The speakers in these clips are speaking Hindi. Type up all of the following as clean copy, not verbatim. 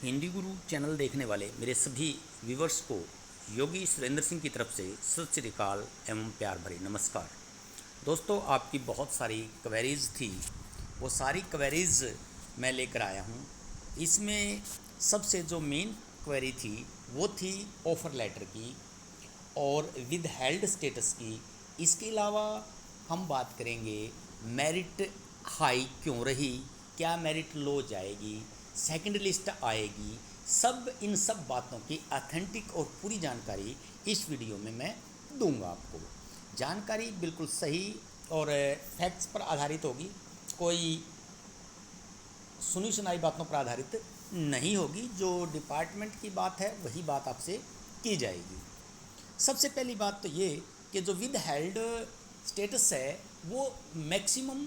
हिंदी गुरु चैनल देखने वाले मेरे सभी व्यूवर्स को योगी सुरेंद्र सिंह की तरफ से सत श्री अकाल एवं प्यार भरी नमस्कार। दोस्तों, आपकी बहुत सारी क्वेरीज़ थी, वो सारी क्वेरीज़ मैं लेकर आया हूँ। इसमें सबसे जो मेन क्वेरी थी वो थी ऑफ़र लेटर की और विद हेल्ड स्टेटस की। इसके अलावा हम बात करेंगे मेरिट हाई क्यों रही, क्या मेरिट लो जाएगी, सेकंड लिस्ट आएगी। इन सब बातों की ऑथेंटिक और पूरी जानकारी इस वीडियो में मैं दूंगा आपको। जानकारी बिल्कुल सही और फैक्ट्स पर आधारित होगी, कोई सुनी सुनाई बातों पर आधारित नहीं होगी। जो डिपार्टमेंट की बात है वही बात आपसे की जाएगी। सबसे पहली बात तो ये कि जो विद हेल्ड स्टेटस है वो मैक्सिमम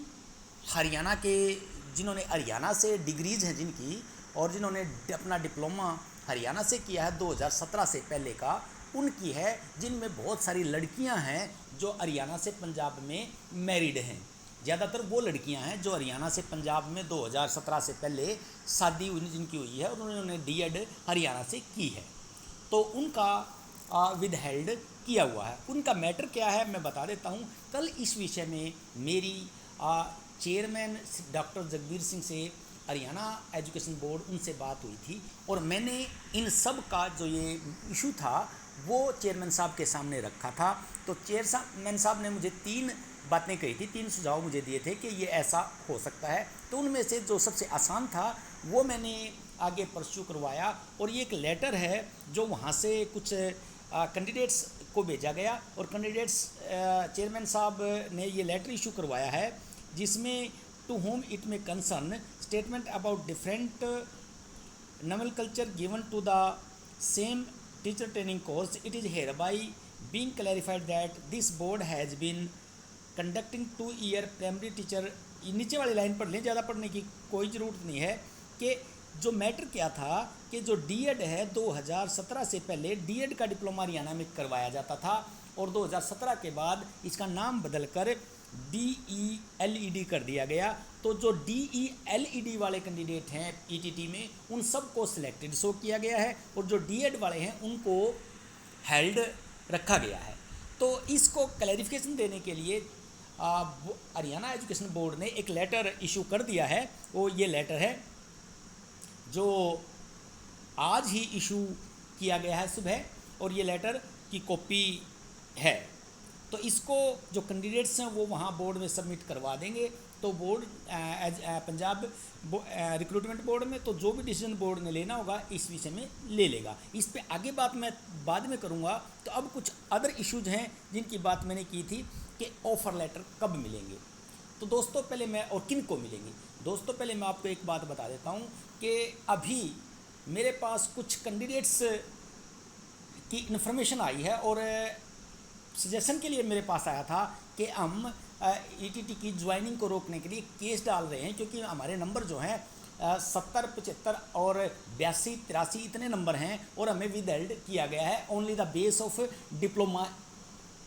हरियाणा के, जिन्होंने हरियाणा से डिग्रीज़ हैं जिनकी, और जिन्होंने अपना डिप्लोमा हरियाणा से किया है 2017 से पहले का, उनकी है। जिनमें बहुत सारी लड़कियां हैं जो हरियाणा से पंजाब में मैरिड हैं। ज़्यादातर वो लड़कियां हैं जो हरियाणा से पंजाब में 2017 से पहले शादी जिनकी हुई है और उन्होंने डीएड हरियाणा से की है, तो उनका विद हेल्ड किया हुआ है। उनका मैटर क्या है मैं बता देता हूँ। कल इस विषय में मेरी चेयरमैन डॉक्टर जगबीर सिंह से, हरियाणा एजुकेशन बोर्ड, उनसे बात हुई थी और मैंने इन सब का जो ये इशू था वो चेयरमैन साहब के सामने रखा था। तो चेयरमैन साहब ने मुझे 3 बातें कही थी, 3 सुझाव मुझे दिए थे कि ये ऐसा हो सकता है। तो उनमें से जो सबसे आसान था वो मैंने आगे परस्यू करवाया और ये एक लेटर है जो वहाँ से कुछ कैंडिडेट्स को भेजा गया और कैंडिडेट्स चेयरमैन साहब ने ये लेटर इशू करवाया है जिसमें to whom it may concern statement about different nomenclature given to the same teacher training course. It is hereby being clarified that this board has been conducting 2-year primary teacher। नीचे वाली लाइन पढ़ लें, ज़्यादा पढ़ने की कोई ज़रूरत नहीं है। कि जो मैटर क्या था कि जो डीएड है 2017 से पहले डीएड का डिप्लोमा हरियाणा में करवाया जाता था और 2017 के बाद इसका नाम बदलकर DELED कर दिया गया। तो जो DELED वाले कैंडिडेट हैं ETT में, उन सब को सिलेक्टेड शो किया गया है और जो डीएड वाले हैं उनको हेल्ड रखा गया है। तो इसको क्लैरिफिकेशन देने के लिए हरियाणा एजुकेशन बोर्ड ने एक लेटर इशू कर दिया है। वो ये लेटर है जो आज ही इशू किया गया है सुबह, और ये लेटर की कॉपी है। तो इसको जो कैंडिडेट्स हैं वो वहाँ बोर्ड में सबमिट करवा देंगे। तो बोर्ड पंजाब रिक्रूटमेंट बोर्ड में, तो जो भी डिसीजन बोर्ड ने लेना होगा इस विषय में ले लेगा। इस पे आगे बात मैं बाद में करूँगा। तो अब कुछ अदर इश्यूज हैं जिनकी बात मैंने की थी कि ऑफ़र लेटर कब मिलेंगे। तो दोस्तों पहले मैं, और किन को मिलेंगे, दोस्तों पहले मैं आपको एक बात बता देता हूँ कि अभी मेरे पास कुछ कैंडिडेट्स की इन्फॉर्मेशन आई है और सजेशन के लिए मेरे पास आया था कि हम ETT की ज्वाइनिंग को रोकने के लिए केस डाल रहे हैं, क्योंकि हमारे नंबर जो हैं 70, 75 और 82, 83 इतने नंबर हैं और हमें विद हेल्ड किया गया है only the base of diploma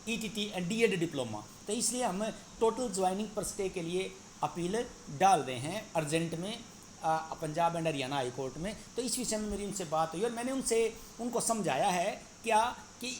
ETT and DED diploma. तो इसलिए हम टोटल ज्वाइनिंग पर स्टे के लिए अपील डाल रहे हैं अर्जेंट में Punjab and Haryana high court में। तो इस विषय में मेरी उनसे बात हुई और मैंने उनको समझाया है क्या कि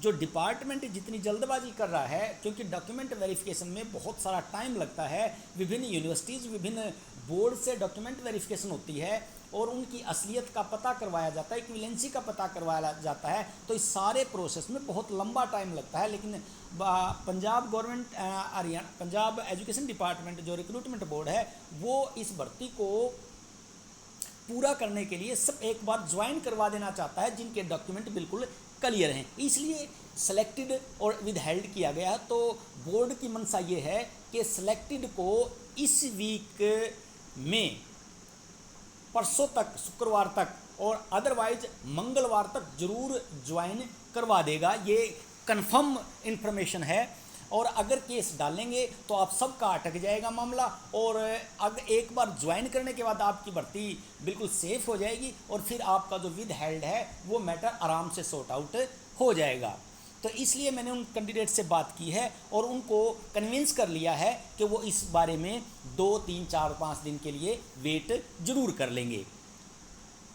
जो डिपार्टमेंट जितनी जल्दबाजी कर रहा है, क्योंकि डॉक्यूमेंट वेरिफिकेशन में बहुत सारा टाइम लगता है। विभिन्न यूनिवर्सिटीज़, विभिन्न बोर्ड से डॉक्यूमेंट वेरिफिकेशन होती है और उनकी असलियत का पता करवाया जाता है, इक्विवेलेंसी का पता करवाया जाता है। तो इस सारे प्रोसेस में बहुत लंबा टाइम लगता है। लेकिन Punjab government Haryana Punjab education department जो रिक्रूटमेंट बोर्ड है वो इस भर्ती को पूरा करने के लिए सब एक बार ज्वाइन करवा देना चाहता है जिनके डॉक्यूमेंट बिल्कुल क्लियर हैं, इसलिए सेलेक्टेड और विद हेल्ड किया गया। तो बोर्ड की मंशा ये है कि सेलेक्टेड को इस वीक में परसों तक, शुक्रवार तक और अदरवाइज मंगलवार तक जरूर ज्वाइन करवा देगा। ये कंफर्म इन्फॉर्मेशन है और अगर केस डालेंगे तो आप सबका अटक जाएगा मामला, और अगर एक बार ज्वाइन करने के बाद आपकी भर्ती बिल्कुल सेफ हो जाएगी और फिर आपका जो विद हेल्ड है वो मैटर आराम से सॉर्ट आउट हो जाएगा। तो इसलिए मैंने उन कैंडिडेट से बात की है और उनको कन्विंस कर लिया है कि वो इस बारे में 2, 3, 4, 5 दिन के लिए वेट जरूर कर लेंगे।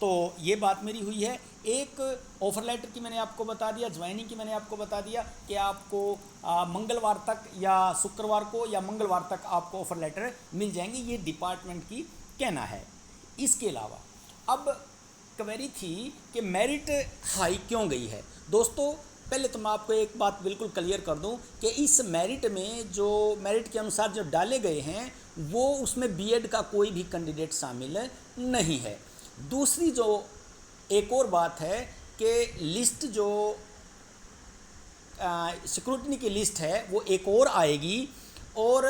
तो ये बात मेरी हुई है। एक ऑफ़र लेटर की मैंने आपको बता दिया, ज्वाइनिंग की मैंने आपको बता दिया कि आपको मंगलवार तक या शुक्रवार को या मंगलवार तक आपको ऑफ़र लेटर मिल जाएंगे, ये डिपार्टमेंट की कहना है। इसके अलावा अब क्वेरी थी कि मेरिट हाई क्यों गई है। दोस्तों पहले तो मैं आपको एक बात बिल्कुल क्लियर कर दूं कि इस मेरिट में जो मेरिट के अनुसार जो डाले गए हैं वो उसमें बीएड का कोई भी कैंडिडेट शामिल नहीं है। दूसरी जो एक और बात है कि लिस्ट जो सिक्योरिटी की लिस्ट है वो एक और आएगी, और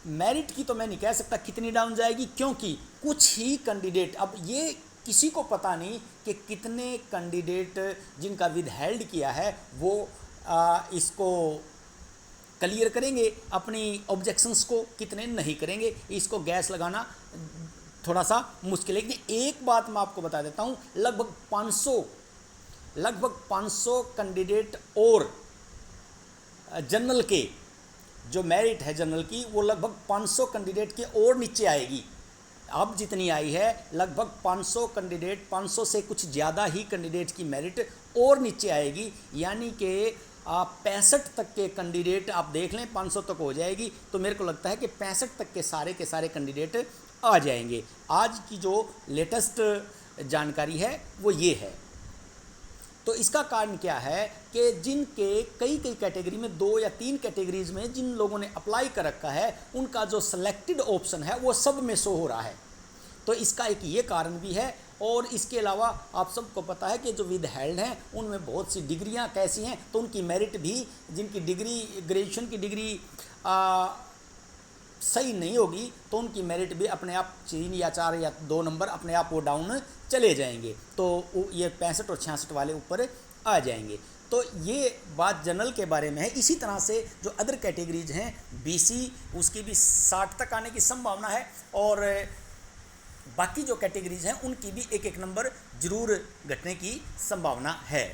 मेरिट की तो मैं नहीं कह सकता कितनी डाउन जाएगी, क्योंकि कुछ ही कैंडिडेट, अब ये किसी को पता नहीं कि कितने कैंडिडेट जिनका विदहेल्ड किया है वो इसको क्लियर करेंगे, अपनी ऑब्जेक्शंस को कितने नहीं करेंगे, इसको गैस लगाना थोड़ा सा मुश्किल है। लेकिन एक बात मैं आपको बता देता हूँ, लगभग 500 कैंडिडेट और जनरल के जो मेरिट है जनरल की वो लगभग 500 कैंडिडेट के और नीचे आएगी। अब जितनी आई है लगभग 500 कैंडिडेट, 500 से कुछ ज़्यादा ही कैंडिडेट की मेरिट और नीचे आएगी, यानी कि 65 तक के कैंडिडेट आप देख लें, 500 तक हो जाएगी तो मेरे को लगता है कि 65 तक के सारे कैंडिडेट आ जाएंगे। आज की जो लेटेस्ट जानकारी है वो ये है। तो इसका कारण क्या है कि जिनके कई कैटेगरी में 2 या 3 कैटेगरीज में जिन लोगों ने अप्लाई कर रखा है उनका जो सेलेक्टेड ऑप्शन है वो सब में शो हो रहा है, तो इसका एक ये कारण भी है। और इसके अलावा आप सबको पता है कि जो विदहेल्ड हैं उनमें बहुत सी डिग्रियां कैसी हैं, तो उनकी मेरिट भी, जिनकी डिग्री ग्रेजुएशन की डिग्री सही नहीं होगी तो उनकी मेरिट भी अपने आप 3 या 4 या 2 नंबर अपने आप वो डाउन चले जाएंगे, तो ये 65 और 66 वाले ऊपर आ जाएंगे। तो ये बात जनरल के बारे में है। इसी तरह से जो अदर कैटेगरीज हैं बीसी, उसकी भी 60 तक आने की संभावना है, और बाकी जो कैटेगरीज हैं उनकी भी एक नंबर ज़रूर घटने की संभावना है।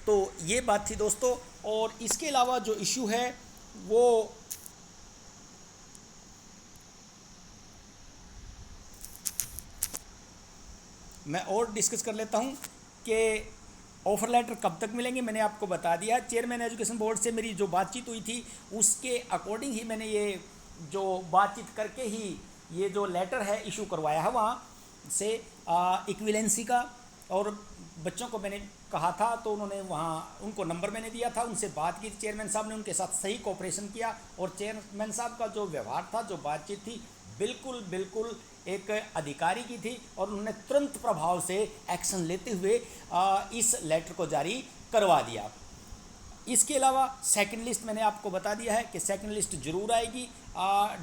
तो ये बात थी दोस्तों। और इसके अलावा जो इशू है वो मैं और डिस्कस कर लेता हूं कि ऑफ़र लेटर कब तक मिलेंगे। मैंने आपको बता दिया, चेयरमैन एजुकेशन बोर्ड से मेरी जो बातचीत हुई थी उसके अकॉर्डिंग ही मैंने ये जो बातचीत करके ही ये जो लेटर है इशू करवाया है वहाँ से इक्विवेलेंसी का। और बच्चों को मैंने कहा था तो उन्होंने वहाँ, उनको नंबर मैंने दिया था, उनसे बात की, चेयरमैन साहब ने उनके साथ सही कोऑपरेशन किया, और चेयरमैन साहब का जो व्यवहार था, जो बातचीत थी, बिल्कुल एक अधिकारी की थी, और उन्होंने तुरंत प्रभाव से एक्शन लेते हुए इस लेटर को जारी करवा दिया। इसके अलावा सेकंड लिस्ट मैंने आपको बता दिया है कि सेकंड लिस्ट जरूर आएगी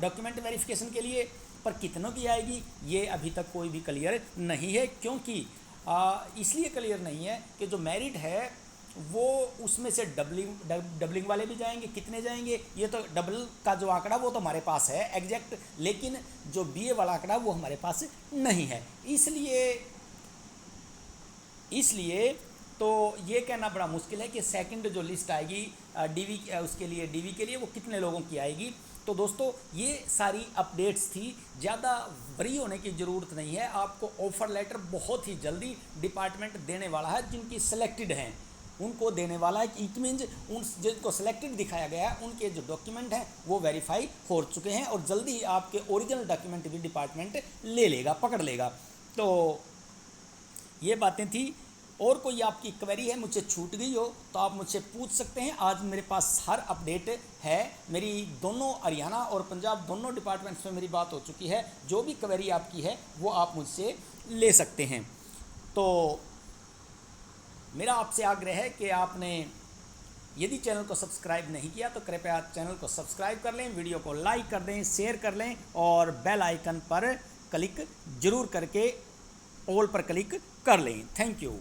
डॉक्यूमेंट वेरिफिकेशन के लिए, पर कितनों की आएगी ये अभी तक कोई भी क्लियर नहीं है। क्योंकि इसलिए क्लियर नहीं है कि जो मेरिट है वो उसमें से डबलिंग वाले भी जाएंगे, कितने जाएंगे ये तो डबल का जो आंकड़ा वो तो हमारे पास है एग्जैक्ट, लेकिन जो बीए वाला आंकड़ा वो हमारे पास नहीं है। इसलिए तो ये कहना बड़ा मुश्किल है कि सेकंड जो लिस्ट आएगी डीवी उसके लिए, डीवी के लिए वो कितने लोगों की आएगी। तो दोस्तों ये सारी अपडेट्स थी, ज़्यादा वरी होने की ज़रूरत नहीं है। आपको ऑफ़र लेटर बहुत ही जल्दी डिपार्टमेंट देने वाला है, जिनकी सिलेक्टेड हैं उनको देने वाला है। इट मीन्स उन जिनको सिलेक्टेड दिखाया गया है उनके जो डॉक्यूमेंट हैं वो वेरीफाई हो चुके हैं, और जल्दी ही आपके ओरिजिनल डॉक्यूमेंट भी डिपार्टमेंट ले लेगा, पकड़ लेगा। तो ये बातें थी। और कोई आपकी क्वेरी है, मुझसे छूट गई हो तो आप मुझसे पूछ सकते हैं। आज मेरे पास हर अपडेट है, मेरी दोनों हरियाणा और पंजाब दोनों डिपार्टमेंट्स में मेरी बात हो चुकी है। जो भी क्वेरी आपकी है वो आप मुझसे ले सकते हैं। तो मेरा आपसे आग्रह है कि आपने यदि चैनल को सब्सक्राइब नहीं किया तो कृपया चैनल को सब्सक्राइब कर लें, वीडियो को लाइक कर दें, शेयर कर लें, और बेल आइकन पर क्लिक जरूर करके ऑल पर क्लिक कर लें। Thank you.